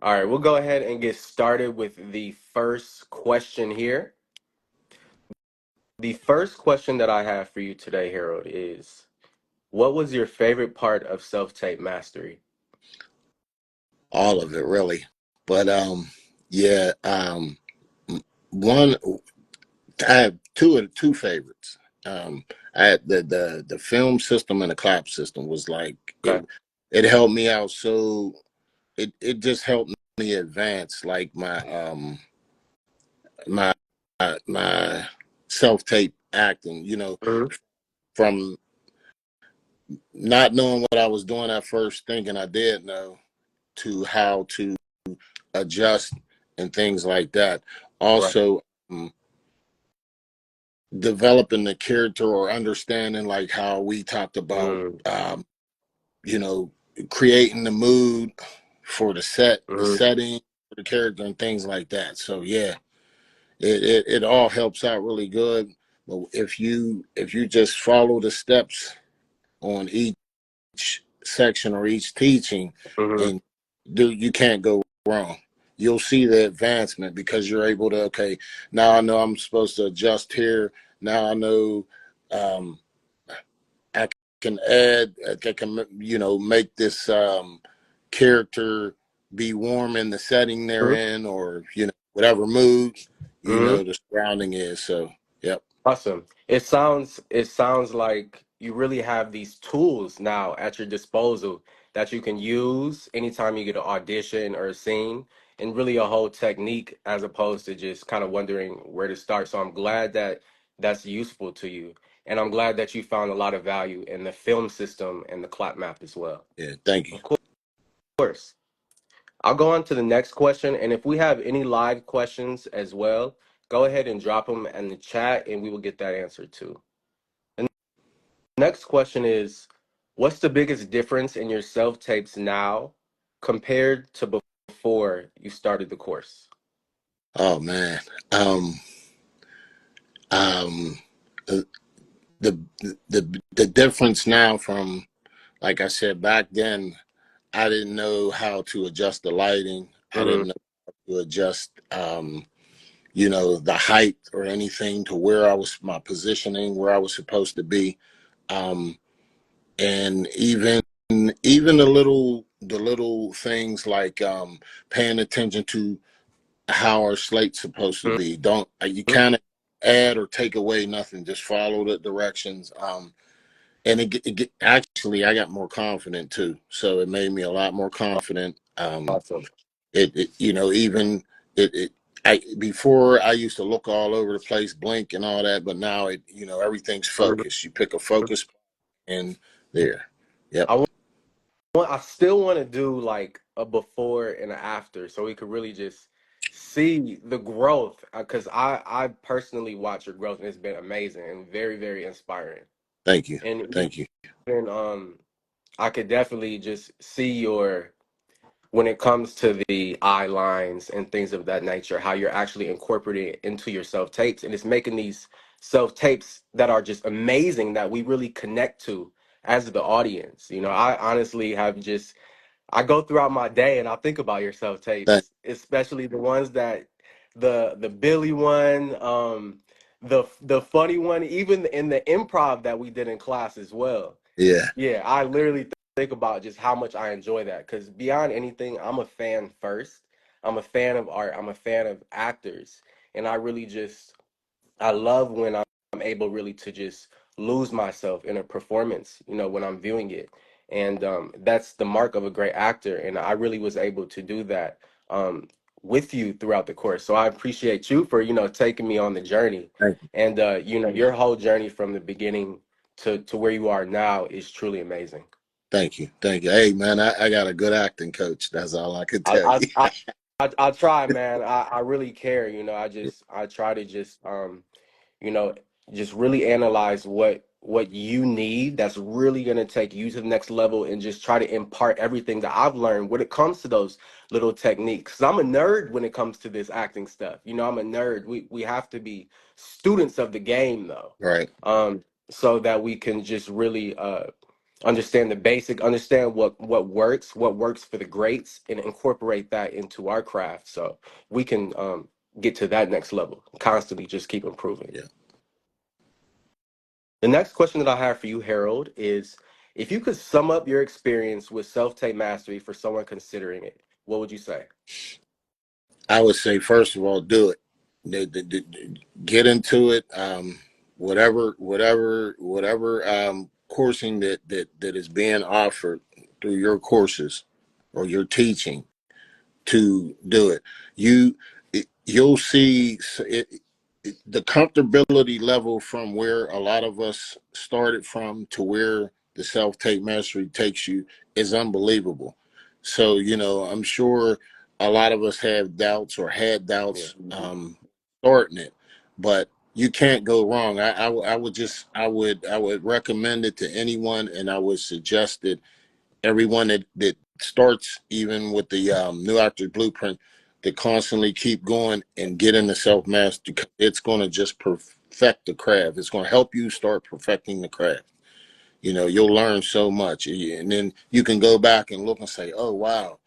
All right, we'll go ahead and get started with the first question here. The first question that I have for you today, Harold, is what was your favorite part of self-tape mastery? All of it really. But yeah, one I have two favorites. I had the film system and the clap system was like Okay. it helped me out, so it just helped me advance like my my self tape acting, Hmm. from not knowing what I was doing at first, thinking I did know, to how to adjust and things like that. Right. Also, developing the character or understanding like how we talked about, Mm-hmm. you know, creating the mood for the Mm-hmm. setting, for the character, and things like that. So yeah, it all helps out really good. But if you just follow the steps on each section or each teaching, Mm-hmm. and you can't go wrong. You'll see the advancement because you're able to, okay, now I know I'm supposed to adjust here. Now I know, um, I can add, I can, make this character be warm in the setting they're in, or, whatever mood, Mm-hmm. the surrounding is. So, yep. Awesome. It sounds like you really have these tools now at your disposal that you can use anytime you get an audition or a scene, and really a whole technique as opposed to just kind of wondering where to start. So I'm glad that that's useful to you. And I'm glad that you found a lot of value in the film system and the clap map as well. Yeah. Thank you. Of course. I'll go on to the next question. And if we have any live questions as well, go ahead and drop them in the chat and we will get that answered too. Next question is, what's the biggest difference in your self tapes now compared to before you started the course? Oh, man. Um, um, uh, the the difference now from, like I said, back then I didn't know how to adjust the lighting. I Hmm. didn't know how to adjust the height or anything to where I was, my positioning, where I was supposed to be. um and even the little things like paying attention to how our slate's supposed to be. Don't You kind of add or take away nothing, just follow the directions. And actually, I got more confident too, so it made me a lot more confident. Awesome. Even it I before I used to look all over the place, blink and all that, but now everything's Mhm. focused. You pick a focus and there. Yep. I I still want to do like a before and a after so we could really just see the growth because I personally watch your growth and it's been amazing and very, very inspiring. Thank you. And Thank you. even I could definitely just see your when it comes to the eye lines and things of that nature, how you're actually incorporating it into your self tapes. And it's making these self tapes that are just amazing that we really connect to as the audience. I honestly have just, I go throughout my day and I think about your self Thank tapes, especially the ones that, the Billy one, the funny one, even in the improv that we did in class as well. Yeah. Yeah, I literally think about just how much I enjoy that because beyond anything, I'm a fan first. I'm a fan of art. I'm a fan of actors, and I really just I love when I'm able really to just lose myself in a performance. When I'm viewing it, and that's the mark of a great actor. And I really was able to do that um, with you throughout the course. So I appreciate you for taking me on the journey, Thank you. and your whole journey from the beginning to where you are now is truly amazing. Thank you. Thank you. Hey man, I got a good acting coach. That's all I could I tell I you. I, I try, man. I really care. I try to just you know, just really analyze what you need that's really going to take you to the next level and just try to impart everything that I've learned when it comes to those little techniques. 'Cause I'm a nerd when it comes to this acting stuff. I'm a nerd. We have to be students of the game though. Right. So that we can just really understand the basic, understand what works for the greats, and incorporate that into our craft, so we can get to that next level. Constantly, just keep improving. Yeah. The next question that I have for you, Harold, is if you could sum up your experience with self-tape mastery for someone considering it, what would you say? I would say first of all, do it. Get into it. Whatever coursing that is being offered through your courses or your teaching, to do it. You you'll see the comfortability level from where a lot of us started from to where the self tape mastery takes you is unbelievable. So I'm sure a lot of us have doubts or had Yeah. doubts starting it, but you can't go wrong. I would recommend it to anyone, and I would suggest it everyone that starts even with the new actor blueprint to constantly keep going and get into self mastery. It's going to just perfect the craft. It's going to help you start perfecting the craft. You'll learn so much, and then you can go back and look and say, oh wow,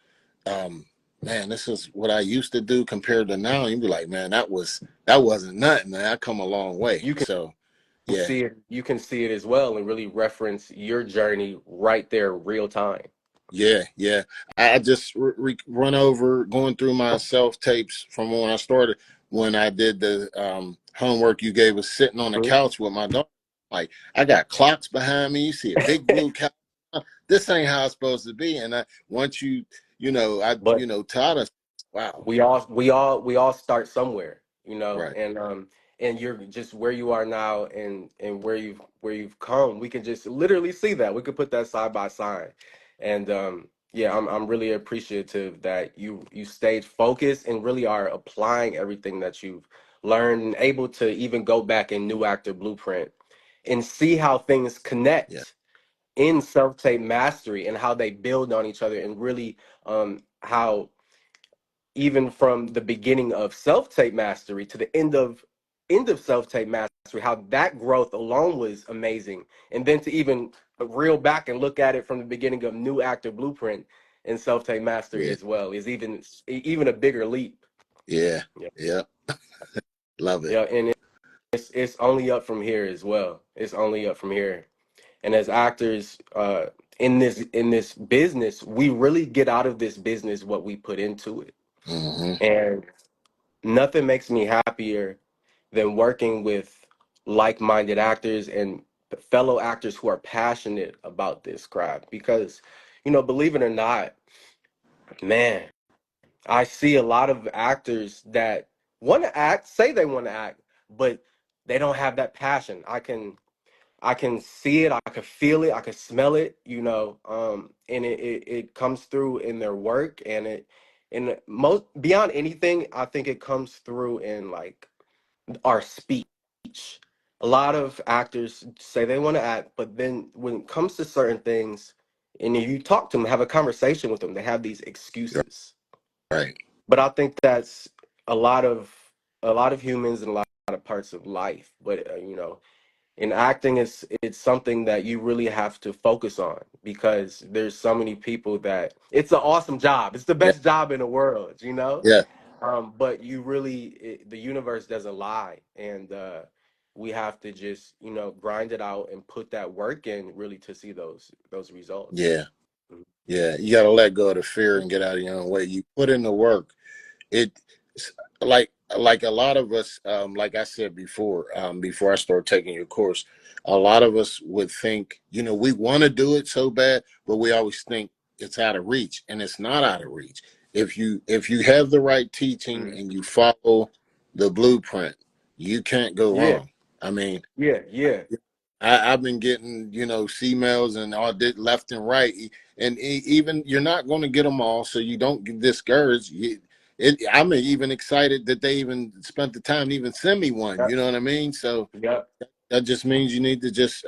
um, man, this is what I used to do compared to now. And you'd be like, man, that wasn't nothing, man. I come a long way. You can So yeah. see it, you can see it as well, and really reference your journey right there real time. Yeah, yeah. I just run over going through my self tapes from when I started. When I did the homework you gave us, sitting on the Mhm. couch with my dog. Like, I got clocks behind me. You see a big blue couch. This ain't how it's supposed to be. And once But taught us. Wow. we all start somewhere, Right. and you're just where you are now, and where you've come. We can just literally see that. We could put that side by side, and yeah, I'm really appreciative that you stayed focused and really are applying everything that you've learned, and able to even go back in New Actor Blueprint and see how things Yeah. connect in self-tape mastery, and how they build on each other, and really how even from the beginning of self-tape mastery to the end of self-tape mastery, how that growth alone was amazing. And then to even reel back and look at it from the beginning of New Actor Blueprint and self-tape mastery Yeah. as well is even a bigger leap. Yeah. Yeah. Yeah. Love it. Yeah, and it's only up from here as well. It's only up from here. And as actors, in this business, we really get out of this business what we put into it. Hmm. And nothing makes me happier than working with like-minded actors and fellow actors who are passionate about this craft, because believe it or not, man, I see a lot of actors that want to act, say they want to act, but they don't have that passion. I can see it, I can feel it, I can smell it, and it comes through in their work, and most beyond anything, I think it comes through in like our speech. A lot of actors say they want to act, but then when it comes to certain things, and if you talk to them, have a conversation with them, they have these excuses. Right. But I think that's a lot of a lot of humans and a lot of parts of life. But in acting, it's something that you really have to focus on, because there's so many people that it's an awesome job. It's the Yeah. best job in the world. Yeah. But the universe doesn't lie, and we have to just grind it out and put that work in really to see those results. Yeah. Yeah. You got to let go of the fear and get out of your own way. You put in the work. It like a lot of us, like I said before I started taking your course, a lot of us would think, we want to do it so bad, but we always think it's out of reach, and it's not out of reach. If you have the right teaching Mhm. and you follow the blueprint, you can't go Yeah, wrong. I mean, yeah, yeah, I've been getting, C-mails and all did left and right, and even you're not going to get them all, so you don't get discouraged. I'm even excited that they even spent the time to even send me one. yeah, You know what I mean? So yeah, that just means you need to just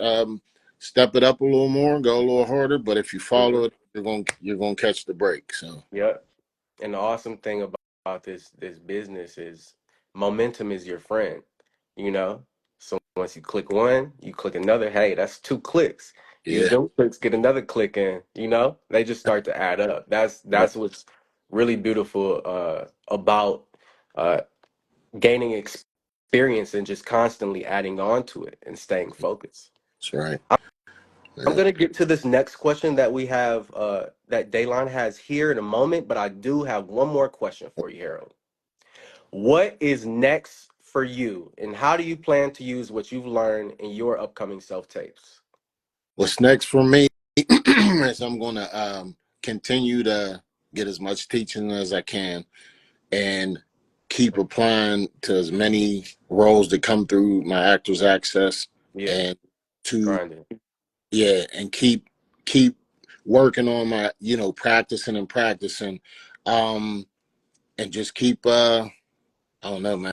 step it up a little more, go a little harder. But if you follow hmm it, you're gonna catch the break. So yeah. And the awesome thing about this business is momentum is your friend. You know, so once you click one, you click another. Hey, that's two clicks. These Yeah, them clicks get another click in, you know? They just start to add up. right. That's what's really beautiful about uh gaining experience and just constantly adding on to it and staying focused. That's right. I'm Yeah. gonna get to this next question that we have that Daylon has here in a moment, but I do have one more question for you, Harold. What is next for you, and how do you plan to use what you've learned in your upcoming self tapes? What's next for me is I'm going to continue to get as much teaching as I can and keep applying to as many roles that come through my Actors Access, Yeah, and to grinding. yeah, and keep working on my, practicing and practicing, um, and just keep I don't know, man.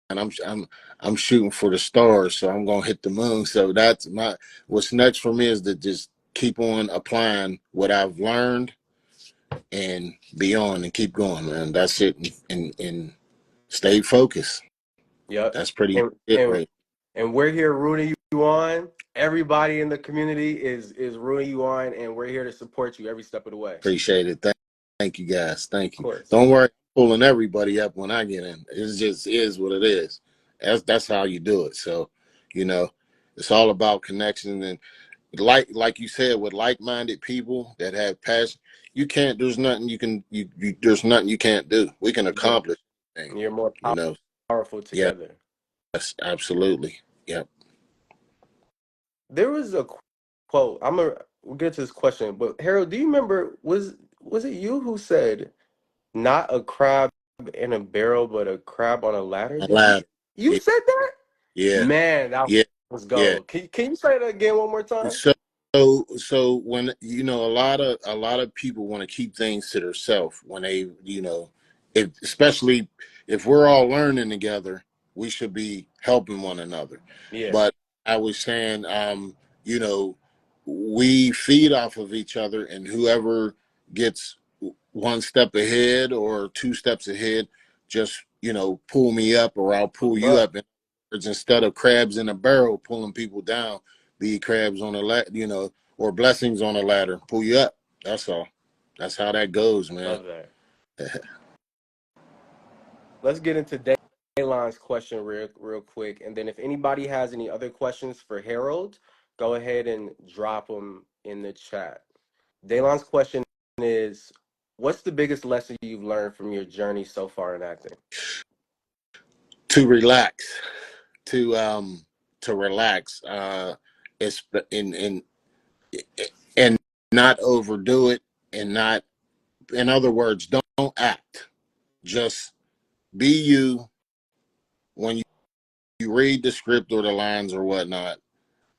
And I'm shooting for the stars, so I'm gonna hit the moon. So that's my what's next for me is to just keep on applying what I've learned and beyond, and keep going, man. That's it, and stay focused. Yep. That's pretty And it, and right? and we're here rooting you on. Everybody in the community is rooting you on, and we're here to support you every step of the way. Appreciate it. Thank you, guys. Thank Of you. course. Don't worry, I'm pulling everybody up when I get in. It just is what it is. That's how you do it. So, you know, it's all about connection, and like you said, with like-minded people that have passion. You can't. There's nothing you can. There's nothing you can't do. We can Yeah. accomplish anything. You're more You know. powerful Yes, together. absolutely. Yep. There was a quote. We'll get to this question, but Harold, do you remember was it you who said not a crab in a barrel, but a crab on a ladder? I'm Did you loud. you Yeah. said that? Yeah. Man, that Yeah. was Yeah. gold. Can you say that again one more time? So so when a lot of people want to keep things to themselves when they, if especially if we're all learning together, we should be helping one another. Yeah. But I was saying, you know, we feed off of each other, and whoever gets one step ahead or two steps ahead, just pull me up, or I'll pull you But up. Instead of crabs in a barrel pulling people down, be crabs on a ladder, or blessings on a ladder, pull you up. That's all. That's how that goes, man. love that. Let's get into Daylon's question real quick, and then if anybody has any other questions for Harold, go ahead and drop them in the chat. Daylon's question is, what's the biggest lesson you've learned from your journey so far in acting? To relax, to relax, it's and not overdo it, and not, in other words, don't act. Just be you. When you read the script or the lines or whatnot,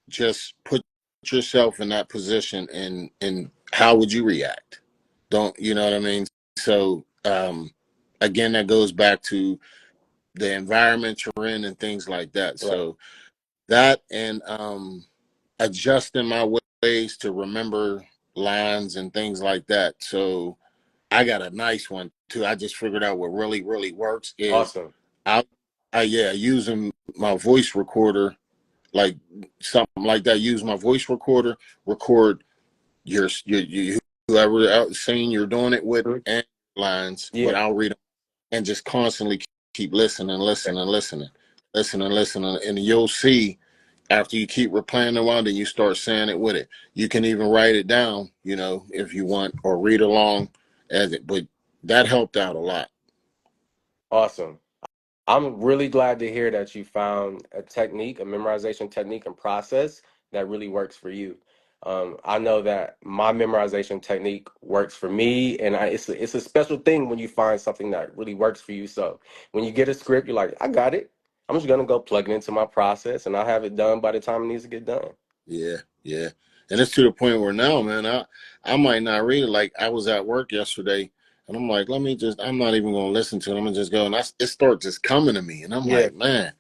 just put yourself in that position, and how would you react? Don't, you know what I mean? So again, that goes back to the environment you're in and things like that. Right. So that, and adjusting my ways to remember lines and things like that. So I got a nice one too. I just figured out what really really works is Awesome. I, yeah, using my voice recorder, like something like that. Use my voice recorder, record your whoever out saying you're doing it with, Mhm. and lines, but Yeah. I'll read them and just constantly keep listening, listening, listening, listening, listening, and you'll see after you keep replaying the one, then you start saying it with it. You can even write it down, if you want, or read along as it. But that helped out a lot. Awesome. I'm really glad to hear that you found a technique, a memorization technique and process that really works for you. I know that my memorization technique works for me, and it's a special thing when you find something that really works for you. So when you get a script, you're like, I got it. I'm just gonna go plug it into my process, and I'll have it done by the time it needs to get done. Yeah, yeah. And it's to the point where now, man, I might not read it. Like I was at work yesterday, and I'm like, I'm not even gonna listen to it. I'm gonna just go, and it starts just coming to me, and I'm Yeah, like, man,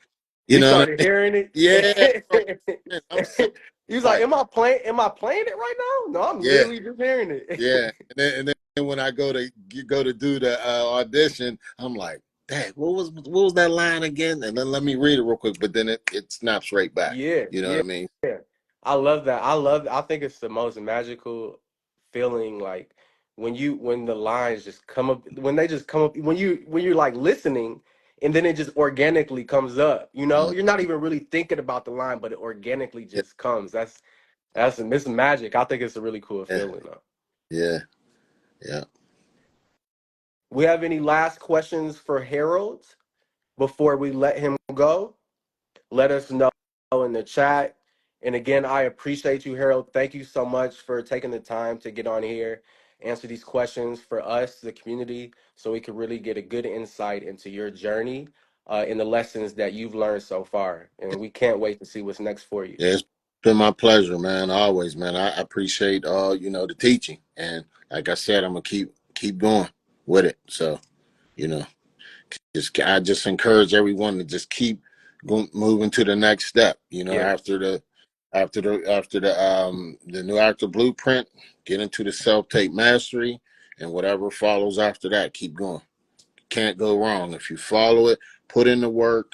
you you know what started I mean? hearing Yeah. it. Man, I'm so He was like, like, Am I playing it right now? No, I'm yeah, literally just hearing yeah. it. And then when I go to do the audition, I'm like, dang, what was that line again? And then let me read it real quick. But then it snaps right back. Yeah, You know what yeah. I mean? I love that. I think it's the most magical feeling, like when the lines just come up, when they just come up, when you're like listening, and then it just organically comes up. You know, Mm. you're not even really thinking about the line, but it organically Yeah, just comes. That's it's magic. I think it's a really cool yeah, feeling though. yeah, yeah. We have any last questions for Harold before we let him go? Let us know in the chat. And again, I appreciate you, Harold. Thank you so much for taking the time to get on here, answer these questions for us, the community, so we can really get a good insight into your journey and the lessons that you've learned so far. And we can't wait to see what's next for you. Yeah, it's been my pleasure, man. Always, man. I appreciate the teaching. And like I said, I'm gonna keep going with it. So, you know, I just encourage everyone to just keep moving to the next step, Yeah. after the new actor blueprint, get into the self-tape mastery, and whatever follows after that, keep going. Can't go wrong. If you follow it, put in the work.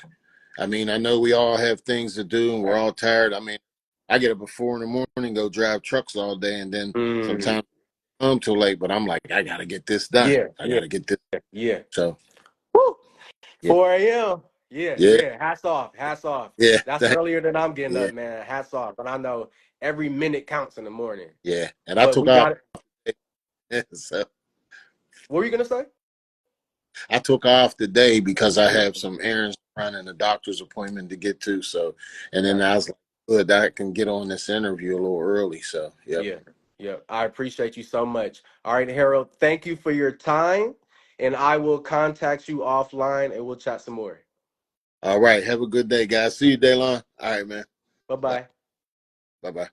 I mean, I know we all have things to do and we're all tired. I mean, I get up at 4 in the morning, go drive trucks all day, and then Mm, sometimes I come too late, but I'm like, I gotta get this done. yeah. I Yeah. gotta get this. Yeah. So Woo! yeah, 4 a.m. Yeah. yeah, Yeah. Hats off. Hats off. yeah, That's earlier than I'm getting yeah, up, man. Hats off. But I know every minute counts in the morning. yeah. And I But took we off. got it. So What were you gonna say? I took off today because I have some errands to run and a doctor's appointment to get to. So, and then I Gotcha. was like, good, I can get on this interview a little early. So, yep. Yeah. Yeah. I appreciate you so much. All right, Harold, thank you for your time. And I will contact you offline and we'll chat some more. All right. Have a good day, guys. See you, Daylon. All right, man. Bye Bye. bye. Bye. Bye.